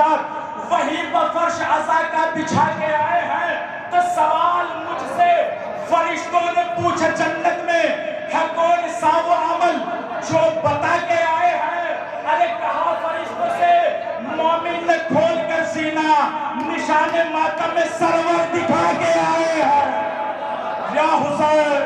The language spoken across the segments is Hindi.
सज्जाद वही पर फर्श अज़ा का बिछा के आए हैं। तो सवाल मुझसे फरिश्तों ने पूछा जन्नत में है कौन सा वो अमल जो बता के आए हैं। अरे कहा फरिश्तों से, मोमिन ने खोल कर सीना निशाने मातम में सरवर दिखा के आए हैं। या हुसैन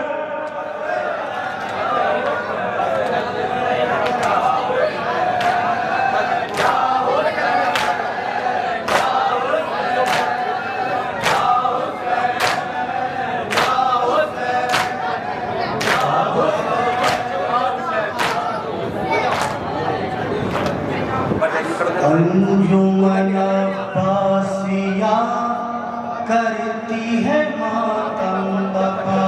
अंजुमन अब्बासिया करती है मातम बका।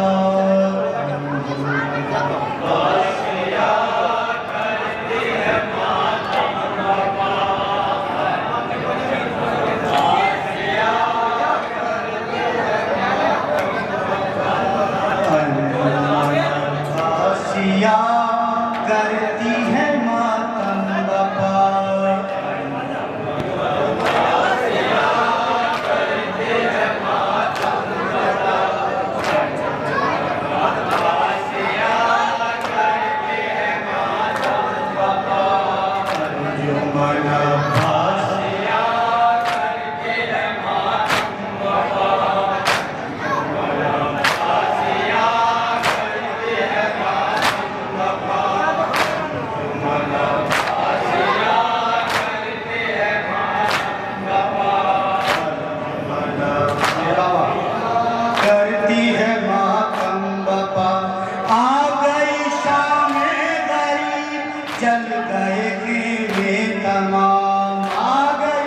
करती है मातम बका। चल गए कीड़े तमाम, आ गए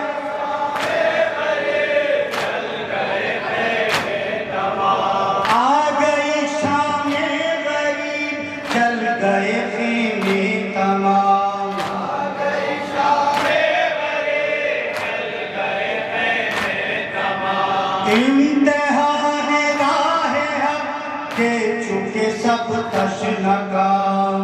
आ गई शामे गरीब, चल गए कीड़े तमाम, आ गई शामे गरीब, चल गए कीड़े तमाम। इम्तिहान राह हक के चुके सब तशनकाम,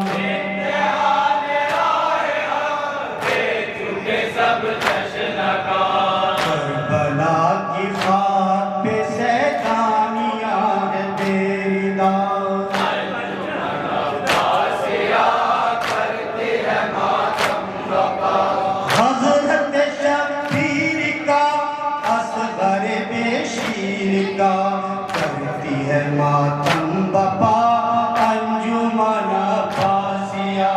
करबला की खाक पे सैतानियां है बेरिदार। हज़रत शब्बीर का असग़र बेशीर का करती है मातम बपा अंजुमन अब्बासिया।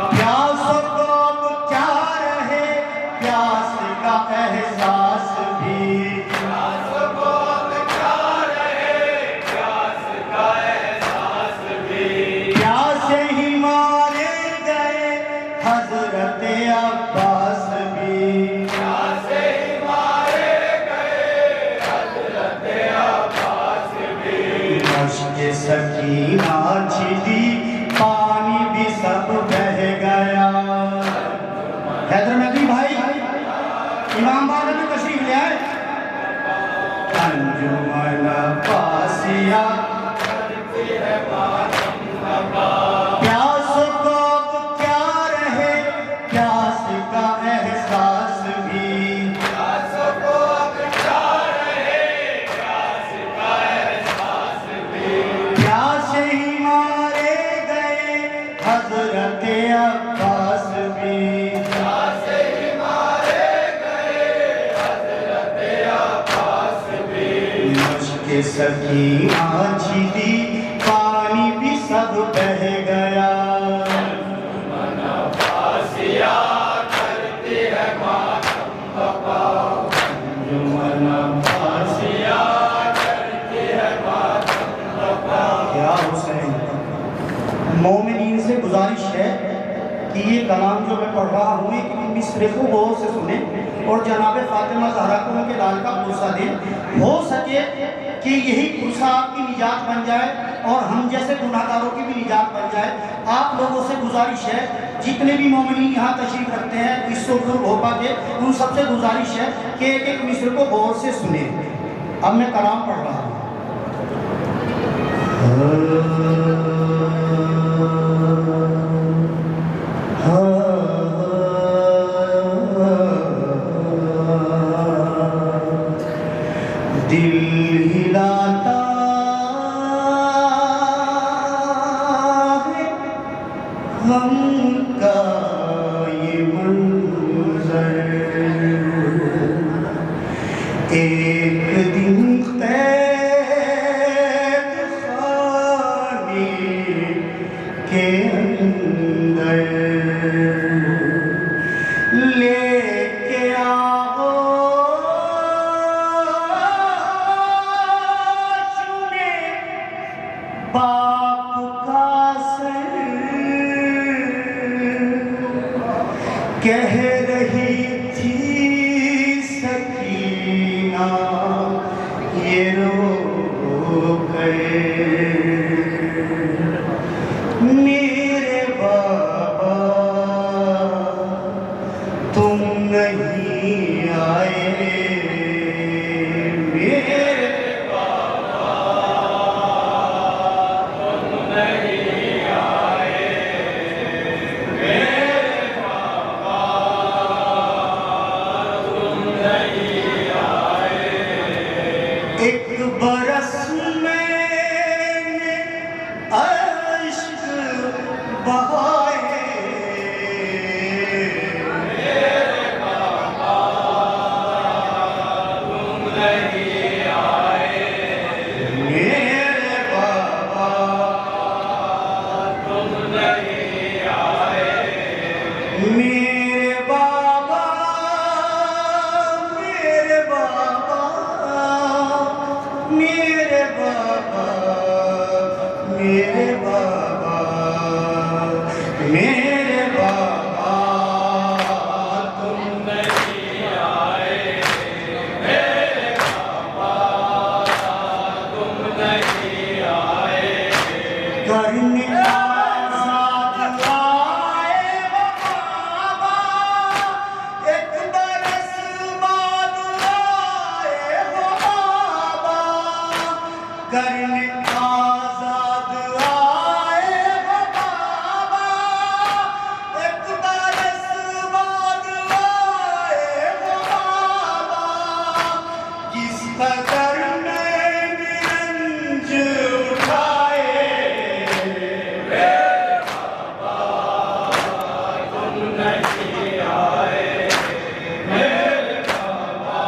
प्यासों को अब क्या रहे प्यास का एहसास भी, प्यासों को अब क्या रहे प्यास का एहसास भी। प्यासे ही मारे गए हज़रत अब्बास भी, प्यासे ही मारे गए हज़रत अब्बास भी। मश्क सकीना छिड़ी पानी भी सब बह गया। हैदर नबी भाई इमाम बाबा में तशरीफ ले आए। अंजुमन अब्बासिया प्यास को अब क्या रहे प्यास का एहसास भी, प्यास को अब क्या रहे प्यास का एहसास भी। प्यास ही मारे गए हज़रत अब्बास भी, प्यास ही मारे गए हज़रत अब्बास भी। मश्क सकीना छिड़ी पानी भी सब बह गया। करती है मातम बपा अंजुमन अब्बासिया करती है मातम बपा। या हुसैन, मोमिनीन से गुजारिश है कि ये कलाम जो मैं पढ़ रहा हूँ एक मिसरे को गौर से सुने और जनाब फातिमा ज़हरा को उनके लाल का पुरसा दें। हो सके कि यही पुरसा आपकी निजात बन जाए और हम जैसे गुनाहगारों की भी निजात बन जाए। आप लोगों से गुजारिश है, जितने भी मोमिनीन यहाँ तशरीफ रखते हैं इस सुल्तान भोपा के, उन सबसे गुजारिश है कि एक एक मिसरे को गौर से सुने। अब मैं कलाम पढ़ रहा हूँ। दिल हिलाता है हम का ये मंजर, एक दिन कैद खाने के अंदर लेके आओ चुने बाप का सर, कह रही थी सकीना ये रो गए मेरे बाबा तुम नहीं आए, मेरे बाबा तुम नहीं आए, मेरे बाबा तुम नहीं आए। एक बरस में अश्क बहाए मेरे बाबा तुम नहीं आए, मेरे बाबा तुम नहीं आए, मेरे बाबा, मेरे बाबा, मेरे बाबा, मेरे बाबा, मेरे बाबा तुम नहीं आए, मेरे बाबा तुम नहीं आए। घर में आजाद आए वो बाबा, एक बरस बाद आए वो बाबा, घर में आजाद आए वो बाबा, एक बरस बाद आए वो बाबा, किस कदर मैंने रंज उठाए मेरे बाबा तुम नहीं आए, मेरे बाबा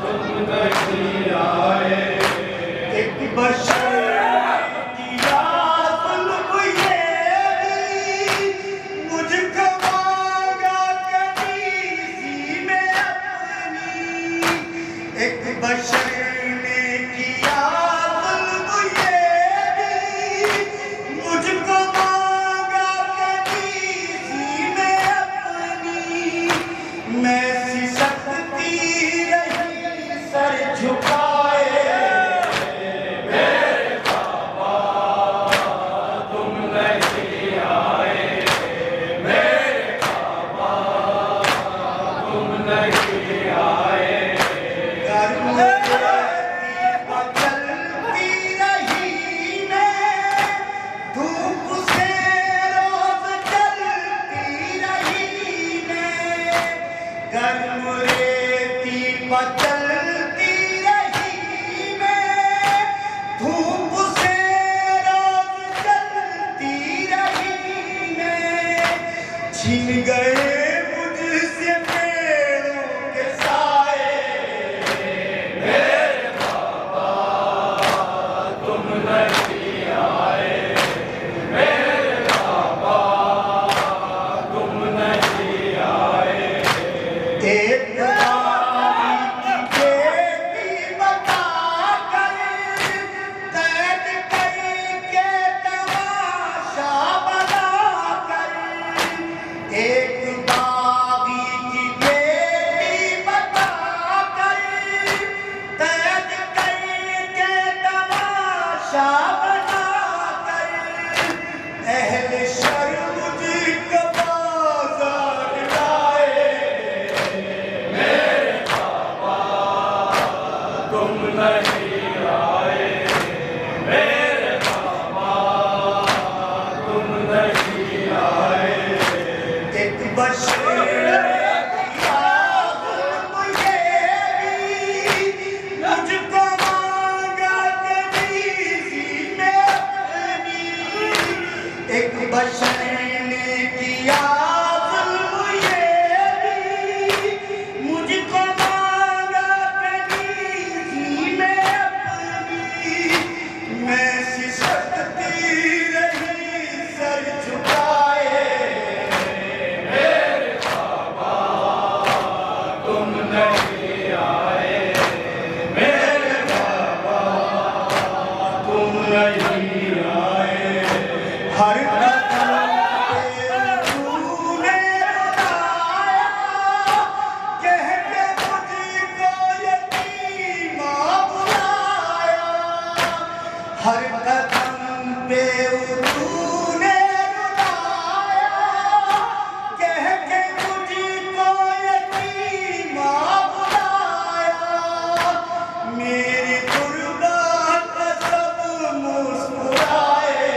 तुम नहीं आए। एक बशर किया जुल्म ये भी, मुझको मांगा कनीज़ी में अपनी, एक बशर ने किया जुल्म ये भी, मुझको मांगा कनीज़ी में अपनी, मैं सिसकती रही सर झुकाए मेरे बाबा तुम नहीं आए, मेरे बाबा तुम नहीं आए। घर में बदलती रही मैं, धूप से रोज जलती रही मैं, गर्म रेती बदलती रही मैं, धूप से रोज जलती रही मैं, छिन गए मुझसे पेड़ों के साए मेरे बाबा तुम नहीं आए, मेरे बाबा तुम नहीं आए। एक बारी की एक बशर किया मुझे भी, मुझको मांगा कभी में अपनी। एक बशर ने किया मुझे भी, मुझको मांगा कभी में अपनी। मैं सिसकती रही सर झुकाए, हर कदम पे तूने रुलाया, कह के मुझको यतीमा बुलाया। हर कदम पे तूने रुलाया, कह के मुझको यतीमा बुलाया। मेरी गुर्बत पे सब मुस्कुराए,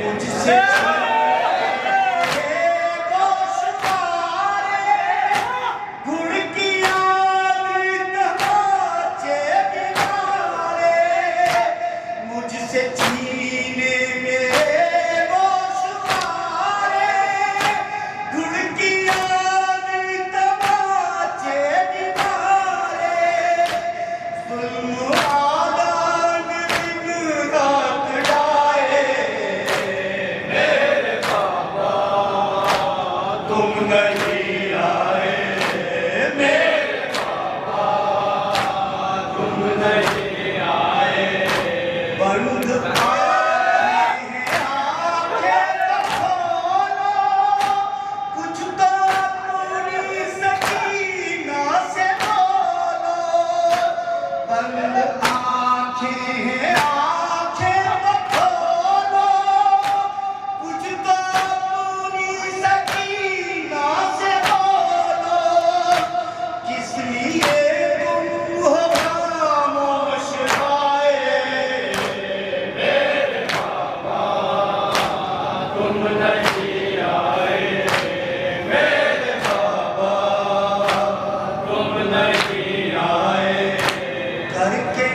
मुझसे गोशवारे गुड़ की आग तमाचे किनारे। मुझसे छीने मेरे गोशवारे गुड़ की आग तमाचे किनारे। जुल्म आदान दिन रात डाए, तुम नहीं आए मेरे बाबा, तुम नहीं आए। बंद आंखें तो खोलो, कुछ तो अपनी सकीना से बोलो। बंद आंखें तो खोलो, कुछ तो अपनी सकीना से बोलो। किस लिए तुम हो खामोश आए, तुम नहीं आए मेरे बाबा, तुम नहीं आए। करके